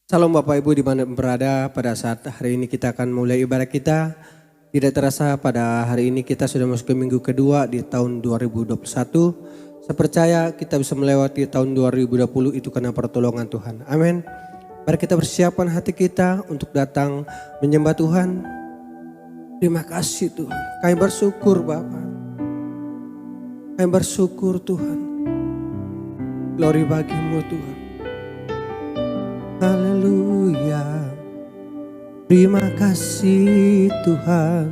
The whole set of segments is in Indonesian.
Salam Bapak Ibu di mana berada. Pada saat hari ini kita akan mulai ibadah kita. Tidak terasa pada hari ini kita sudah masuk ke minggu kedua di tahun 2021. Saya percaya kita bisa melewati tahun 2020 itu karena pertolongan Tuhan. Amin. Mari kita persiapkan hati kita untuk datang menyembah Tuhan. Terima kasih Tuhan. Kami bersyukur Bapak. Kami bersyukur Tuhan. Glory bagimu Tuhan. Haleluya. Terima kasih Tuhan.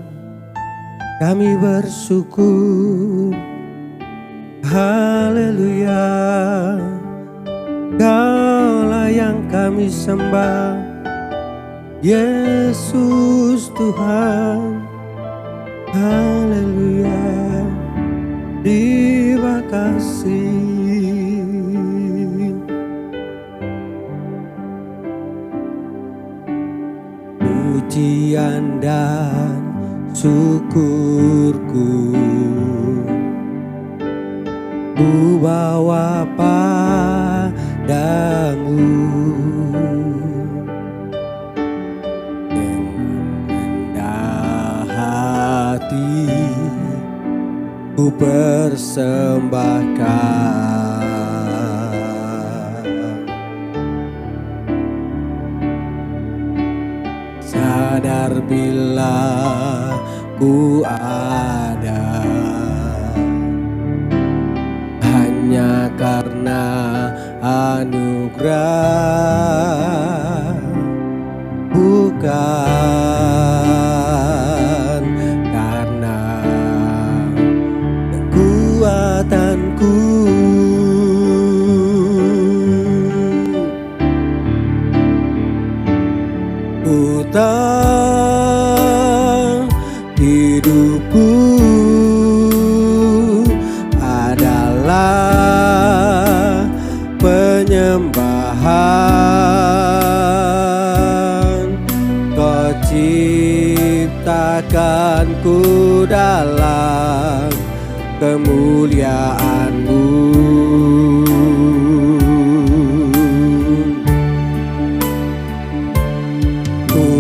Kami bersyukur. Haleluya. Kaulah yang kami sembah. Yesus Tuhan. Haleluya. Terima kasih. Pujian dan syukurku ku bawa padamu dengan rendah hati ku persembahkan. Sadar bila ku ada hanya karena anugerah, bukan karena kekuatanku. Utang hidupku adalah penyembahan. Kau ciptakanku dalam kemuliaan-Mu.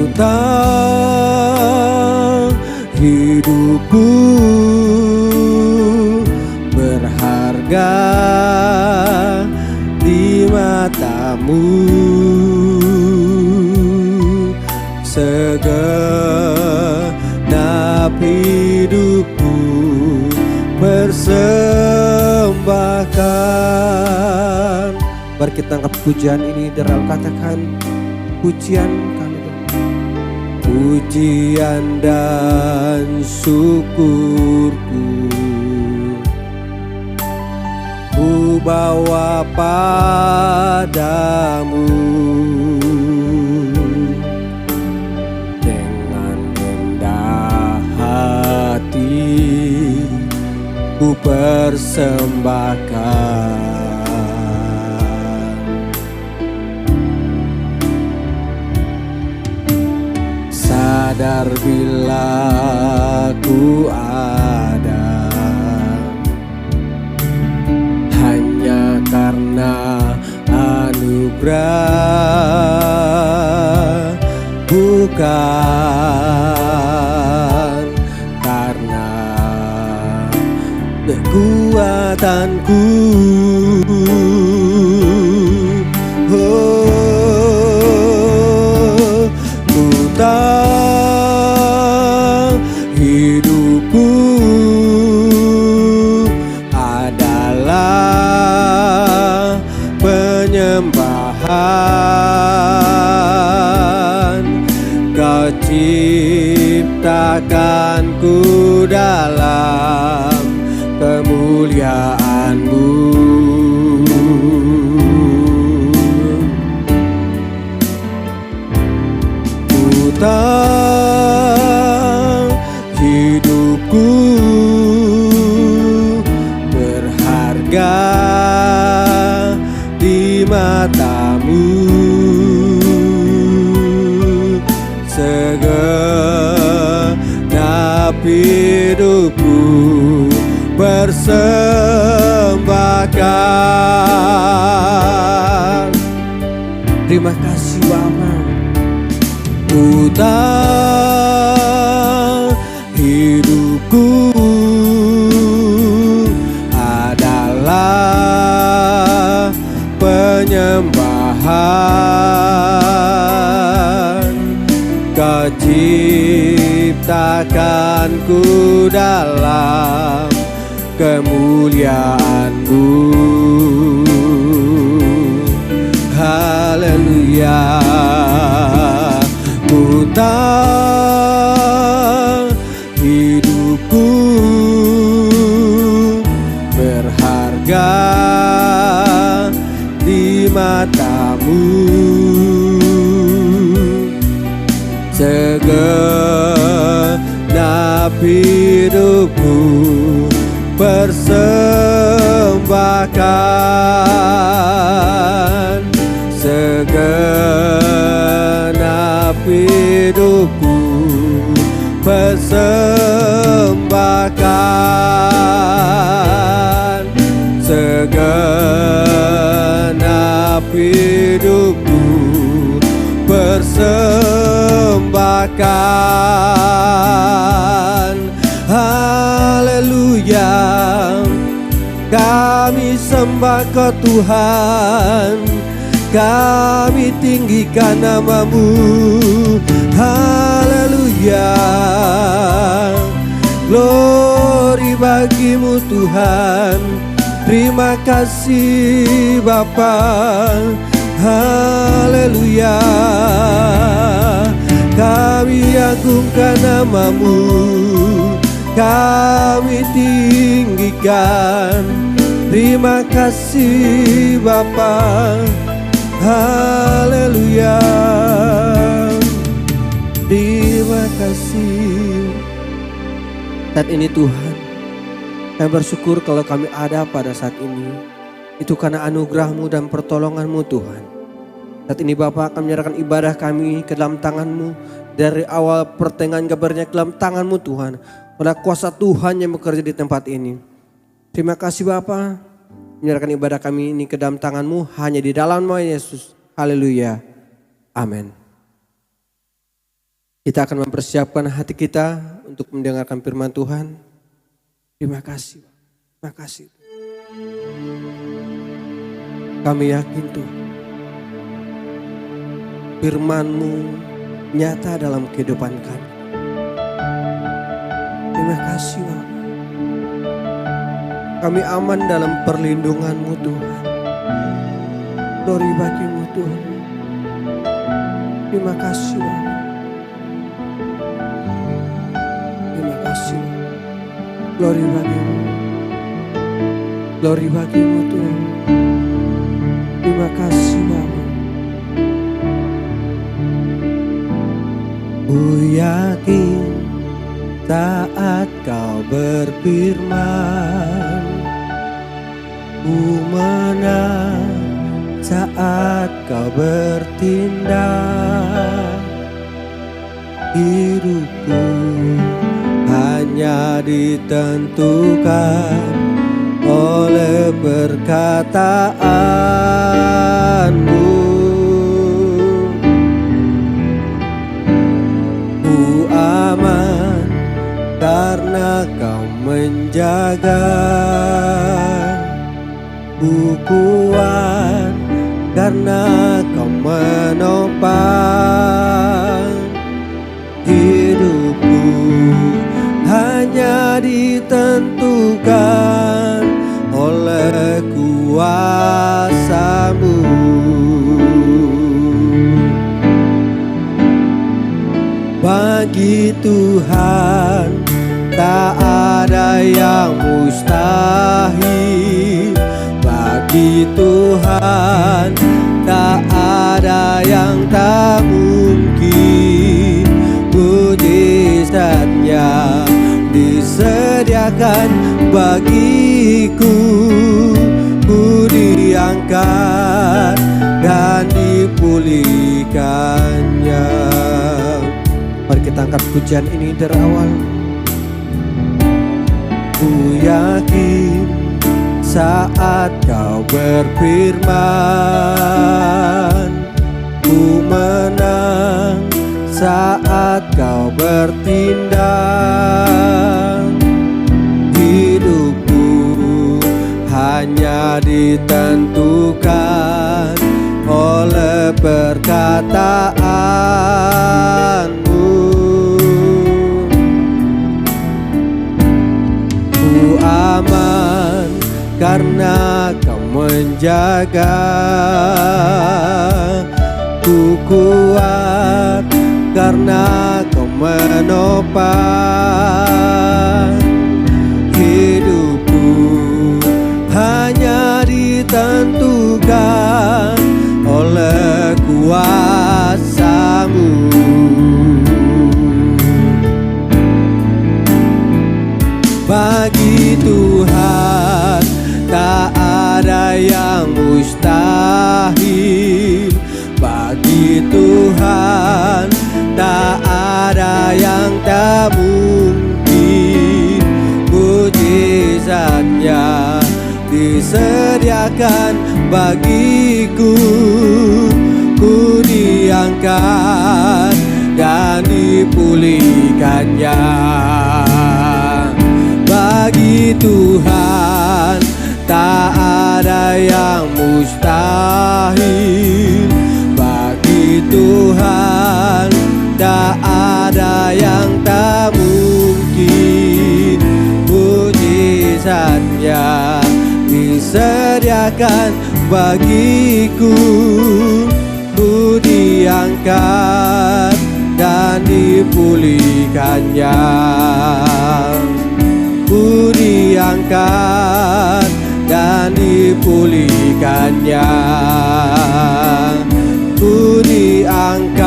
Utang hidupku berharga di mata-Mu. Segenap hidupku persembahkan. Mari kita angkat pujian ini dan katakan pujian kami. Pujian dan syukurku ku bawa padamu dengan rendah hati ku persembahkan. Sadar bila ku ada hanya karena anugerah, bukan karena kekuatanku. Utang hidupku adalah penyembahan. Kau ciptakanku dalam kemuliaan-Mu. Utang hidupku berharga di mata-Mu. Segenap hidupku persembahkan. Terima kasih Bapa. Ku tahu hidupku adalah penyembahan. Kau ciptakanku dalam kemuliaan-Mu. Haleluya. Ku tahu hidupku berharga di mata-Mu. Segenap hidupku persembahkan. Segenap hidupku persembahkan. Segenap hidupku persembahkan. Haleluya. Kami sembah Kau Tuhan, kami tinggikan nama-Mu. Haleluya. Glory bagi-Mu Tuhan. Terima kasih Bapa. Haleluya. Kami agungkan nama-Mu, kami tinggikan. Terima kasih Bapa. Haleluya. Terima kasih. Saat ini Tuhan, kami bersyukur kalau kami ada pada saat ini. Itu karena anugerah-Mu dan pertolongan-Mu Tuhan. Saat ini Bapa, kami menyerahkan ibadah kami ke dalam tangan-Mu. Dari awal pertengahan kabarnya ke dalam tangan-Mu Tuhan. Oleh kuasa Tuhan yang bekerja di tempat ini. Terima kasih Bapa, menyerahkan ibadah kami ini ke dalam tangan-Mu, hanya di dalam nama Yesus. Haleluya. Amin. Kita akan mempersiapkan hati kita untuk mendengarkan firman Tuhan. Terima kasih. Terima kasih. Kami yakin Tuhan, firman-Mu nyata dalam kehidupan kami. Terima kasih Bapa. Kami aman dalam perlindungan-Mu Tuhan. Glory bagi-Mu Tuhan. Terima kasih Bapa. Terima kasih Bapa. Glory bagi-Mu. Glory bagi-Mu Tuhan. Terima kasih Bapa. Ku yakin saat Kau berfirman, ku menang saat Kau bertindak. Hidupku hanya ditentukan oleh perkataan-Mu. Ku aman karena Kau menjaga. Ku kuat karena Kau menopang. Hidupku hanya ditentukan oleh kuasa-Mu. Bagi Tuhan tak ada yang mustahil. Bagi Tuhan tak ada yang tak mungkin. Mujizatnya disediakan bagiku. Ku diangkat dan dipulihkannya. Mari kita angkat pujian ini dari awal. Ku yakin saat Kau berfirman, ku menang saat kau bertindak. Hidupku hanya ditentukan oleh perkataanmu. Ku aman karena kau menjaga. Ku kuat karena kau menopang. Hidupku hanya ditentukan oleh kuasa-Mu. Bagi Tuhan tak ada yang mustahil. Bagi Tuhan tak ada yang tak mungkin. Mujizatnya disediakan bagiku. Ku diangkat dan dipulihkannya. Bagi Tuhan tak ada yang mustahil. Bagi Tuhan tak ada yang tak mungkin. Mujizatnya disediakan bagiku. Ku diangkat dan dipulihkannya. Ku diangkat dan dipulihkannya. Ku diangkat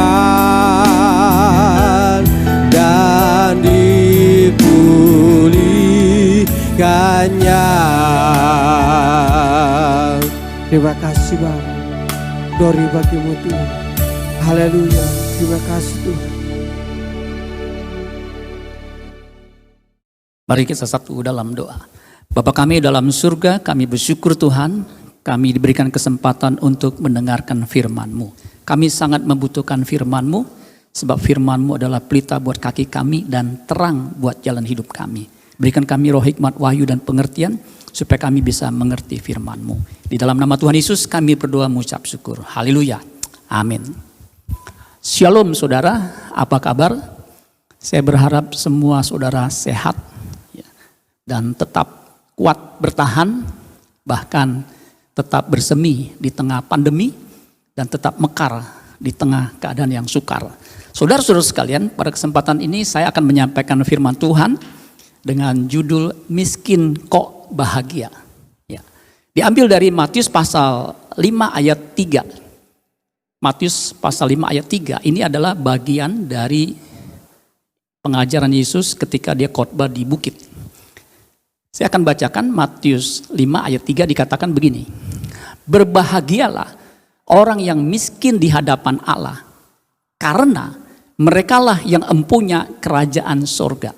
dan dipulihkannya. Terima kasih Bapa. Glory bagi-Mu Tuhan. Haleluya. Terima kasih Tuhan. Mari kita satu dalam doa. Bapa kami dalam surga, kami bersyukur Tuhan, kami diberikan kesempatan untuk mendengarkan firman-Mu. Kami sangat membutuhkan firman-Mu, sebab firman-Mu adalah pelita buat kaki kami dan terang buat jalan hidup kami. Berikan kami roh hikmat, wahyu dan pengertian, supaya kami bisa mengerti firman-Mu. Di dalam nama Tuhan Yesus kami berdoa mengucap syukur. Haleluya. Amin. Shalom saudara, apa kabar? Saya berharap semua saudara sehat dan tetap kuat bertahan, bahkan tetap bersemi di tengah pandemi, dan tetap mekar di tengah keadaan yang sukar. Saudara-saudara sekalian, pada kesempatan ini saya akan menyampaikan firman Tuhan dengan judul Miskin Kok Bahagia. Ya. Diambil dari Matius pasal 5 ayat 3. Matius pasal 5 ayat 3 ini adalah bagian dari pengajaran Yesus ketika dia khotbah di bukit. Saya akan bacakan Matius 5 ayat 3 dikatakan begini. Berbahagialah orang yang miskin di hadapan Allah, karena merekalah yang empunya kerajaan sorga.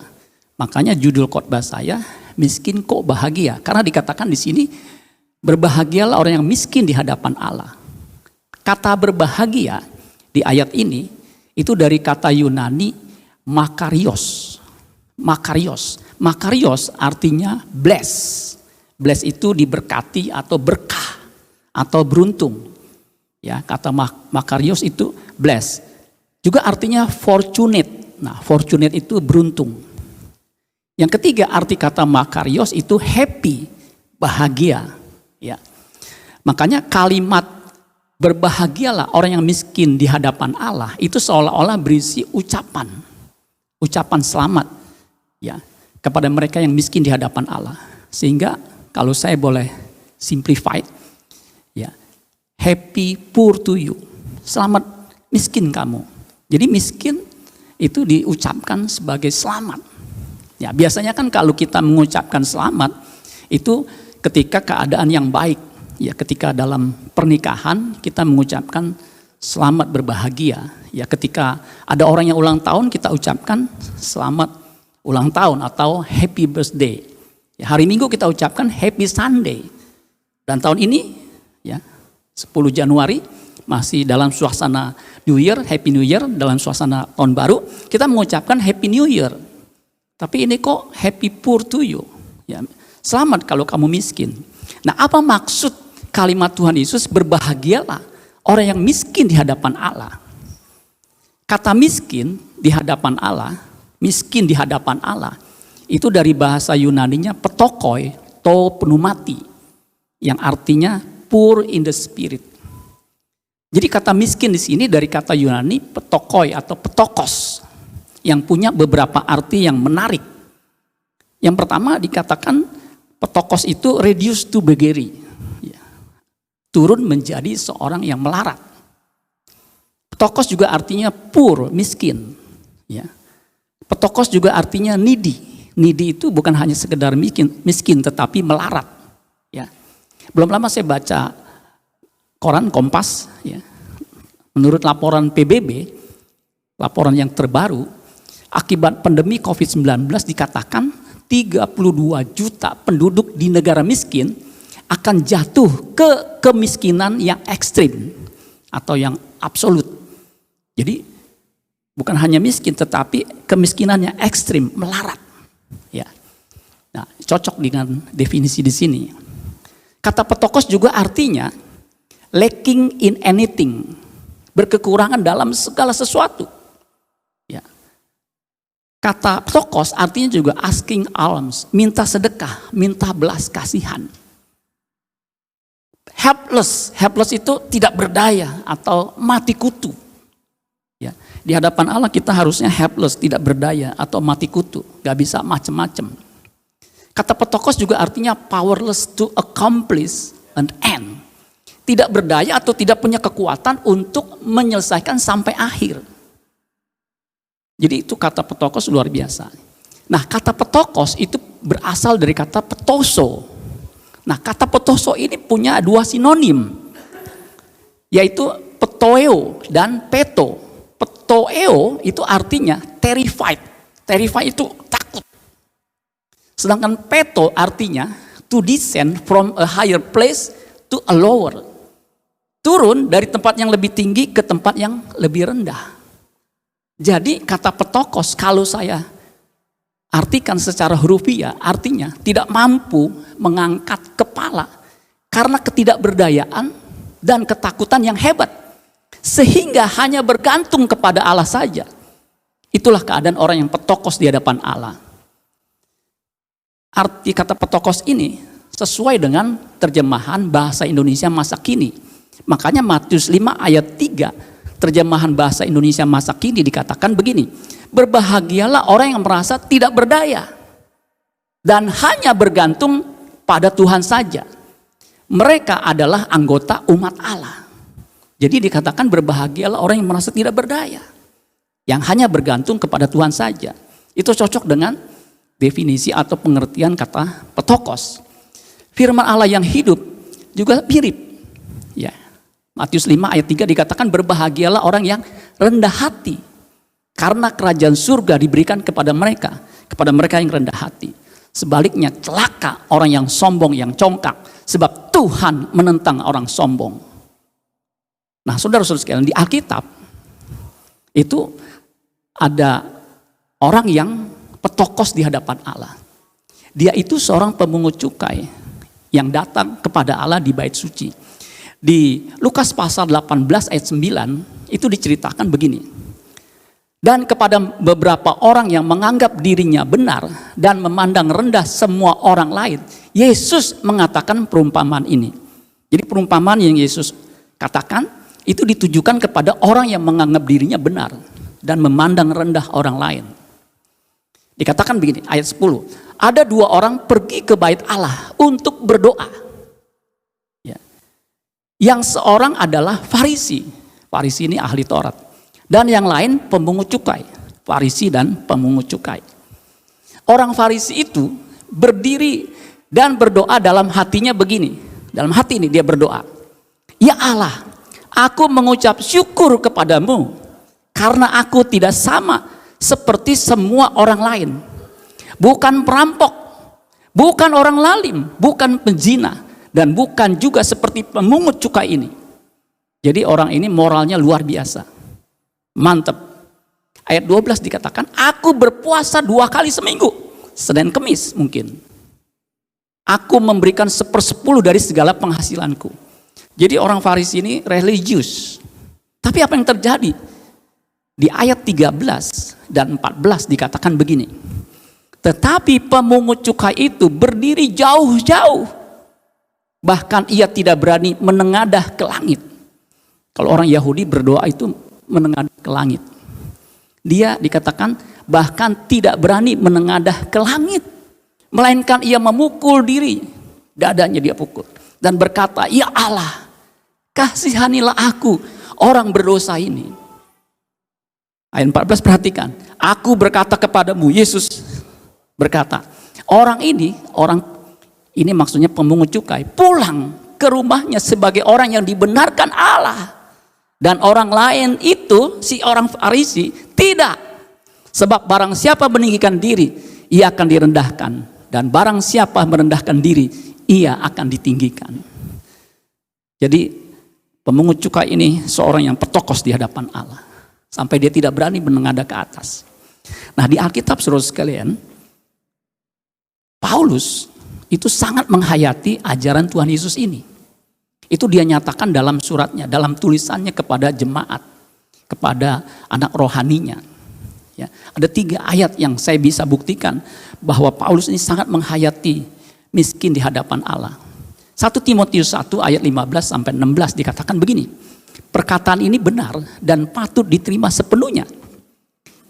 Makanya judul khotbah saya, miskin kok bahagia. Karena dikatakan di sini, berbahagialah orang yang miskin di hadapan Allah. Kata berbahagia di ayat ini, itu dari kata Yunani makarios. Makarios artinya bless. Bless itu diberkati atau berkah atau beruntung. Ya, kata makarios itu bless. Juga artinya fortunate. Nah, fortunate itu beruntung. Yang ketiga arti kata makarios itu happy, bahagia. Ya. Makanya kalimat berbahagialah orang yang miskin di hadapan Allah itu seolah-olah berisi ucapan selamat. Ya. Kepada mereka yang miskin di hadapan Allah. Sehingga kalau saya boleh simplify, ya, happy poor to you. Selamat miskin kamu. Jadi miskin itu diucapkan sebagai selamat. Ya, biasanya kan kalau kita mengucapkan selamat itu ketika keadaan yang baik. Ya, ketika dalam pernikahan kita mengucapkan selamat berbahagia. Ya, ketika ada orang yang ulang tahun kita ucapkan selamat ulang tahun atau happy birthday. Ya, hari Minggu kita ucapkan happy Sunday. Dan tahun ini ya 10 Januari masih dalam suasana New Year, Happy New Year, dalam suasana tahun baru, kita mengucapkan Happy New Year. Tapi ini kok Happy Poor to you. Ya, selamat kalau kamu miskin. Nah, apa maksud kalimat Tuhan Yesus, berbahagialah orang yang miskin di hadapan Allah? Kata miskin di hadapan Allah, miskin di hadapan Allah, itu dari bahasa Yunaninya petokoi, to pneumati, yang artinya poor in the spirit. Jadi kata miskin di sini dari kata Yunani petokoi atau petokos, yang punya beberapa arti yang menarik. Yang pertama dikatakan petokos itu reduced to beggary, ya, turun menjadi seorang yang melarat. Petokos juga artinya poor, miskin. Ya. Petokos juga artinya needy. Needy itu bukan hanya sekedar miskin tetapi melarat. Ya. Belum lama saya baca koran Kompas, ya. Menurut laporan PBB, laporan yang terbaru, akibat pandemi COVID-19 dikatakan 32 juta penduduk di negara miskin akan jatuh ke kemiskinan yang ekstrim atau yang absolut. Jadi bukan hanya miskin tetapi kemiskinan yang ekstrim, melarat. Ya. Nah, cocok dengan definisi di sini. Kata petokos juga artinya lacking in anything, berkekurangan dalam segala sesuatu. Ya. Kata petokos artinya juga asking alms, minta sedekah, minta belas kasihan. Helpless, helpless itu tidak berdaya atau mati kutu. Ya. Di hadapan Allah kita harusnya helpless, tidak berdaya atau mati kutu, gak bisa macam-macam. Kata petokos juga artinya powerless to accomplish an end. Tidak berdaya atau tidak punya kekuatan untuk menyelesaikan sampai akhir. Jadi itu kata petokos luar biasa. Nah, kata petokos itu berasal dari kata petoso. Nah, kata petoso ini punya dua sinonim, yaitu petoeo dan peto. Petoeo itu artinya terrified. Terrified itu takut. Sedangkan peto artinya to descend from a higher place to a lower. Turun dari tempat yang lebih tinggi ke tempat yang lebih rendah. Jadi kata petokos kalau saya artikan secara hurufiah artinya tidak mampu mengangkat kepala karena ketidakberdayaan dan ketakutan yang hebat. Sehingga hanya bergantung kepada Allah saja. Itulah keadaan orang yang petokos di hadapan Allah. Arti kata petokos ini sesuai dengan terjemahan bahasa Indonesia masa kini. Makanya Matius 5 ayat 3 terjemahan bahasa Indonesia masa kini dikatakan begini. Berbahagialah orang yang merasa tidak berdaya dan hanya bergantung pada Tuhan saja. Mereka adalah anggota umat Allah. Jadi dikatakan berbahagialah orang yang merasa tidak berdaya, yang hanya bergantung kepada Tuhan saja. Itu cocok dengan definisi atau pengertian kata petokos. Firman Allah yang hidup juga mirip. Ya. Matius 5 ayat 3 dikatakan berbahagialah orang yang rendah hati, karena kerajaan surga diberikan kepada mereka yang rendah hati. Sebaliknya celaka orang yang sombong, yang congkak, sebab Tuhan menentang orang sombong. Nah, saudara-saudara sekalian, di Alkitab itu ada orang yang petokos di hadapan Allah. Dia itu seorang pemungut cukai yang datang kepada Allah di bait suci. Di Lukas pasal 18 ayat 9 itu diceritakan begini. Dan kepada beberapa orang yang menganggap dirinya benar dan memandang rendah semua orang lain, Yesus mengatakan perumpamaan ini. Jadi perumpamaan yang Yesus katakan itu ditujukan kepada orang yang menganggap dirinya benar dan memandang rendah orang lain. Dikatakan begini, ayat 10. Ada dua orang pergi ke bait Allah untuk berdoa. Ya. Yang seorang adalah Farisi. Farisi ini ahli Taurat. Dan yang lain pemungut cukai. Farisi dan pemungut cukai. Orang Farisi itu berdiri dan berdoa dalam hatinya begini. Dalam hati ini dia berdoa. Ya Allah, aku mengucap syukur kepadamu karena aku tidak sama seperti semua orang lain. Bukan perampok, bukan orang lalim, bukan penzina, dan bukan juga seperti pemungut cukai ini. Jadi orang ini moralnya luar biasa. Mantap. Ayat 12 dikatakan, aku berpuasa 2 kali seminggu. Senin Kemis mungkin. Aku memberikan 1/10 dari segala penghasilanku. Jadi orang Farisi ini religius. Tapi apa yang terjadi? Di ayat 13 dan 14 dikatakan begini. Tetapi pemungut cukai itu berdiri jauh-jauh. Bahkan ia tidak berani menengadah ke langit. Kalau orang Yahudi berdoa itu menengadah ke langit. Dia dikatakan bahkan tidak berani menengadah ke langit. Melainkan ia memukul diri. Dadanya dia pukul. Dan berkata, ya Allah, kasihanilah aku, orang berdosa ini. Ayat 14 perhatikan. Aku berkata kepadamu, Yesus berkata, orang ini maksudnya pemungut cukai, pulang ke rumahnya sebagai orang yang dibenarkan Allah. Dan orang lain itu, si orang Farisi, tidak. Sebab barang siapa meninggikan diri, ia akan direndahkan. Dan barang siapa merendahkan diri, ia akan ditinggikan. Jadi pemungut cukai ini seorang yang petokos di hadapan Allah. Sampai dia tidak berani menengadah ke atas. Nah di Alkitab saudara sekalian, Paulus itu sangat menghayati ajaran Tuhan Yesus ini. Itu dia nyatakan dalam suratnya, dalam tulisannya kepada jemaat, kepada anak rohaninya. Ya, ada 3 ayat yang saya bisa buktikan bahwa Paulus ini sangat menghayati miskin di hadapan Allah. 1 Timotius 1 ayat 15 sampai 16 dikatakan begini. Perkataan ini benar dan patut diterima sepenuhnya.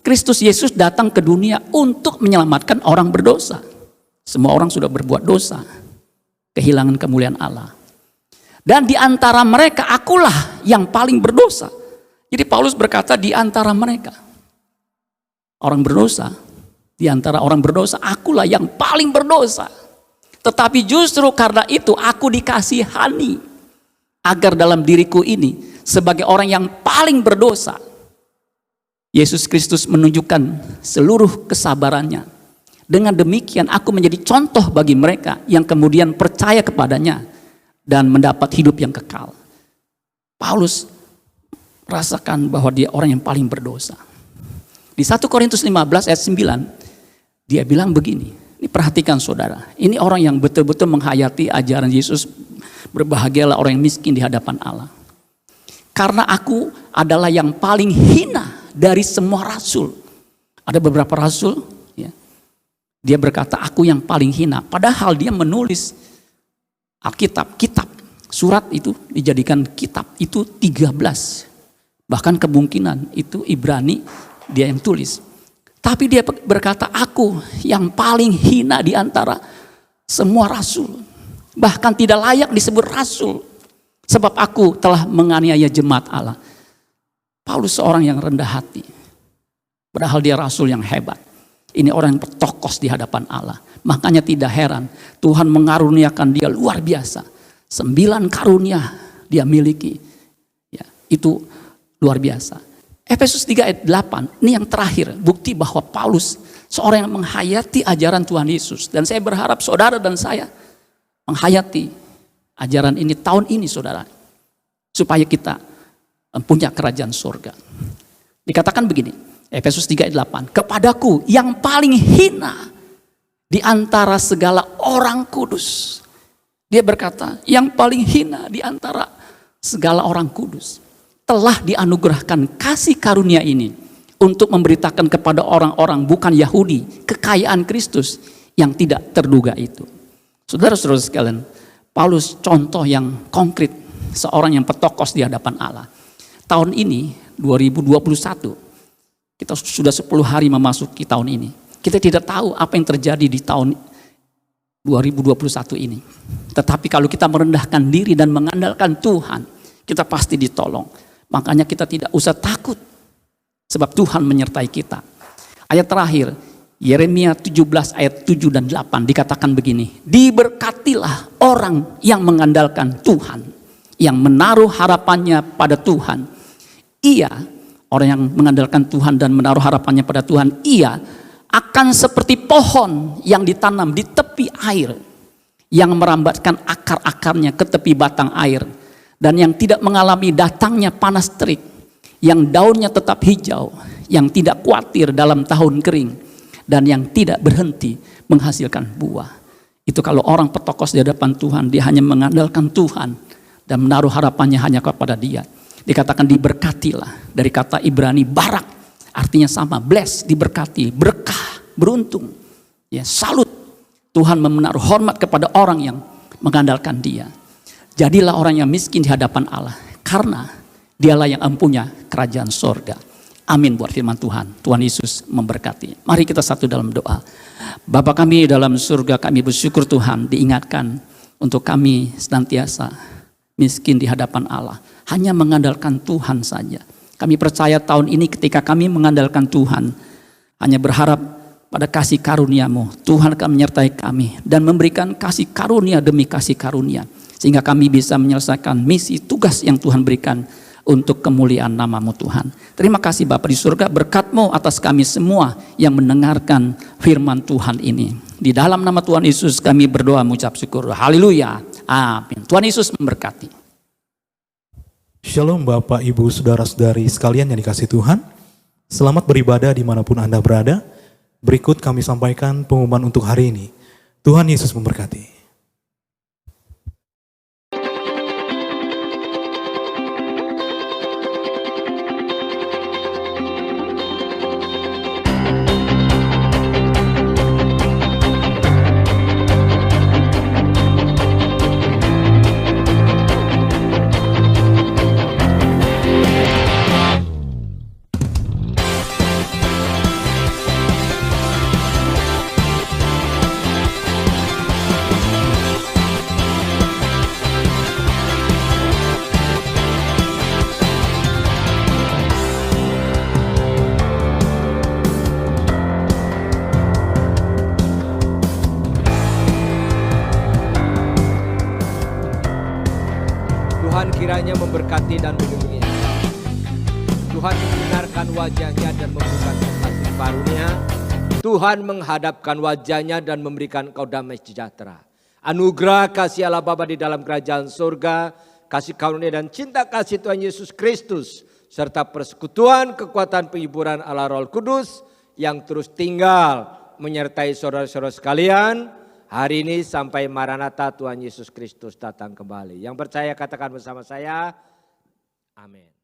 Kristus Yesus datang ke dunia untuk menyelamatkan orang berdosa. Semua orang sudah berbuat dosa, kehilangan kemuliaan Allah. Dan di antara mereka akulah yang paling berdosa. Jadi Paulus berkata di antara mereka orang berdosa, di antara orang berdosa akulah yang paling berdosa. Tetapi justru karena itu aku dikasihani agar dalam diriku ini sebagai orang yang paling berdosa, Yesus Kristus menunjukkan seluruh kesabarannya. Dengan demikian aku menjadi contoh bagi mereka yang kemudian percaya kepadanya dan mendapat hidup yang kekal. Paulus merasakan bahwa dia orang yang paling berdosa. Di 1 Korintus 15 ayat 9 dia bilang begini. Ini perhatikan saudara, ini orang yang betul-betul menghayati ajaran Yesus. Berbahagialah orang yang miskin di hadapan Allah. Karena aku adalah yang paling hina dari semua rasul. Ada beberapa rasul, ya, dia berkata aku yang paling hina. Padahal dia menulis Alkitab, kitab, surat itu dijadikan kitab itu 13. Bahkan kemungkinan itu Ibrani dia yang tulis. Tapi dia berkata aku yang paling hina di antara semua rasul. Bahkan tidak layak disebut rasul. Sebab aku telah menganiaya jemaat Allah. Paulus seorang yang rendah hati. Padahal dia rasul yang hebat. Ini orang yang petokos di hadapan Allah. Makanya tidak heran Tuhan mengaruniakan dia luar biasa. 9 karunia dia miliki. Ya, itu luar biasa. Efesus 3 ayat 8, ini yang terakhir, bukti bahwa Paulus seorang yang menghayati ajaran Tuhan Yesus. Dan saya berharap saudara dan saya menghayati ajaran ini tahun ini saudara. Supaya kita punya kerajaan surga. Dikatakan begini, Efesus 3 ayat 8, kepadaku yang paling hina di antara segala orang kudus. Dia berkata, yang paling hina di antara segala orang kudus. Telah dianugerahkan kasih karunia ini untuk memberitakan kepada orang-orang bukan Yahudi kekayaan Kristus yang tidak terduga itu. Saudara-saudara sekalian, Paulus contoh yang konkret seorang yang petokos di hadapan Allah. Tahun ini 2021 kita sudah 10 hari memasuki tahun ini. Kita tidak tahu apa yang terjadi di tahun 2021 ini. Tetapi kalau kita merendahkan diri dan mengandalkan Tuhan, kita pasti ditolong. Makanya kita tidak usah takut. Sebab Tuhan menyertai kita. Ayat terakhir, Yeremia 17 ayat 7 dan 8 dikatakan begini. Diberkatilah orang yang mengandalkan Tuhan. Yang menaruh harapannya pada Tuhan. Ia, orang yang mengandalkan Tuhan dan menaruh harapannya pada Tuhan. Ia akan seperti pohon yang ditanam di tepi air. Yang merambatkan akar-akarnya ke tepi batang air. dan yang tidak mengalami datangnya panas terik, yang daunnya tetap hijau, yang tidak khawatir dalam tahun kering, dan yang tidak berhenti menghasilkan buah. Itu kalau orang petokos di hadapan Tuhan, dia hanya mengandalkan Tuhan dan menaruh harapannya hanya kepada Dia. Dikatakan diberkatilah, dari kata Ibrani barak, artinya sama, bless, diberkati, berkah, beruntung. Ya, salut. Tuhan menaruh hormat kepada orang yang mengandalkan Dia. Jadilah orang yang miskin di hadapan Allah, karena Dialah yang empunya kerajaan sorga. Amin buat firman Tuhan. Tuhan Yesus memberkati. Mari kita satu dalam doa. Bapa kami dalam surga, kami bersyukur Tuhan diingatkan untuk kami senantiasa miskin di hadapan Allah. Hanya mengandalkan Tuhan saja. Kami percaya tahun ini ketika kami mengandalkan Tuhan, hanya berharap pada kasih karunia-Mu, Tuhan akan menyertai kami dan memberikan kasih karunia demi kasih karunia. Sehingga kami bisa menyelesaikan misi tugas yang Tuhan berikan untuk kemuliaan nama-Mu Tuhan. Terima kasih Bapa di surga, berkat-Mu atas kami semua yang mendengarkan firman Tuhan ini. Di dalam nama Tuhan Yesus kami berdoa mengucap syukur. Haleluya. Amin. Tuhan Yesus memberkati. Shalom Bapak, Ibu, Saudara-saudari sekalian yang dikasihi Tuhan. Selamat beribadah dimanapun Anda berada. Berikut kami sampaikan pengumuman untuk hari ini. Tuhan Yesus memberkati. Tuhan kiranya memberkati dan melindungi. Tuhan menyinarkan wajahnya dan memberikan kasih karunia. Tuhan menghadapkan wajahnya dan memberikan kau damai sejahtera. Anugerah kasih Allah Bapa di dalam kerajaan surga, kasih karunia dan cinta kasih Tuhan Yesus Kristus, serta persekutuan kekuatan penghiburan Allah Roh Kudus yang terus tinggal menyertai saudara-saudara sekalian hari ini sampai Maranatha Tuhan Yesus Kristus datang kembali. Yang percaya katakan bersama saya, amin.